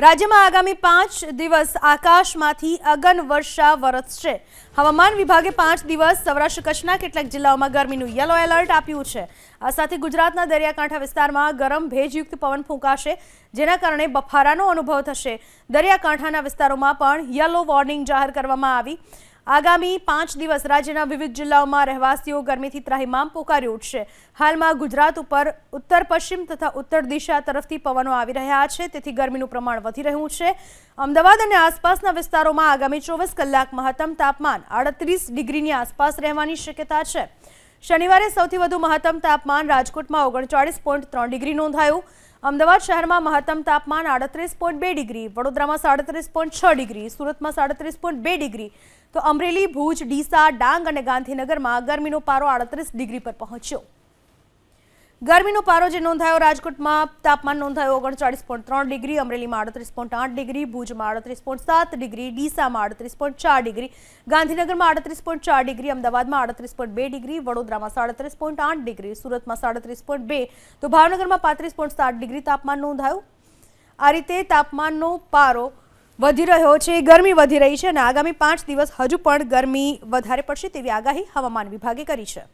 રાજ્યમાં આગામી 5 દિવસ આકાશમાંથી અગન વર્ષા વરસશે। હવામાન વિભાગે 5 દિવસ સૌરાષ્ટ્ર કચ્છના કેટલાક જિલ્લાઓમાં ગરમીનું યલો એલર્ટ આપ્યું છે। આ સાથે ગુજરાતના દરિયાકાંઠા વિસ્તારમાં ગરમ ભેજયુક્ત પવન ફૂંકાશે, જેના કારણે બફારાનો અનુભવ થશે। દરિયાકાંઠાના વિસ્તારોમાં પણ યલો વોર્નિંગ જાહેર કરવામાં આવી। આગામી 5 દિવસ રાજ્યના વિવિધ જિલ્લાઓમાં રહેવાસીઓ ગરમીથી ત્રાહિમામ પોકારી ઉઠશે। હાલમાં ગુજરાત ઉપર ઉત્તર પશ્ચિમ તથા ઉત્તર દિશા તરફથી પવનો આવી રહ્યા છે, તેથી ગરમીનું પ્રમાણ વધી રહ્યું છે। અમદાવાદ અને આસપાસના વિસ્તારોમાં આગામી 24 કલાક મહત્તમ તાપમાન 38 ડિગ્રીની આસપાસ રહેવાની શક્યતા છે। શનિવારે સૌથી વધુ મહત્તમ તાપમાન રાજકોટમાં 39.3 ડિગ્રી નોંધાયું। અમદાવાદ શહેરમાં મહત્તમ તાપમાન 38.2 ડિગ્રી, વડોદરામાં 37.6 ડિગ્રી, સુરતમાં 37.2 ડિગ્રી, તો અમરેલી, ભુજ, ડીસા, ડાંગ અને ગાંધીનગરમાં ગરમીનો પારો 38 ડિગ્રી પર પહોંચ્યો। ગરમીનો પારો જે નોંધાયો, રાજકોટમાં તાપમાન નોંધાયું 39.3 ડિગ્રી, અમરેલીમાં 38.8 ડિગ્રી, ભુજમાં 38.7 ડિગ્રી, ડીસામાં 38.4 ડિગ્રી, ગાંધીનગરમાં 38.4 ડિગ્રી, અમદાવાદમાં 38.2 ડિગ્રી, વડોદરામાં 37.8 ડિગ્રી, સુરતમાં 37.2, તો ભાવનગરમાં 35.7 ડિગ્રી તાપમાન નોંધાયું। આ રીતે તાપમાનનો પારો વધી રહ્યો છે, ગરમી વધી રહી છે અને આગામી 5 દિવસ હજુ પણ ગરમી વધારે પડશે તેવી આગાહી હવામાન વિભાગે કરી છે।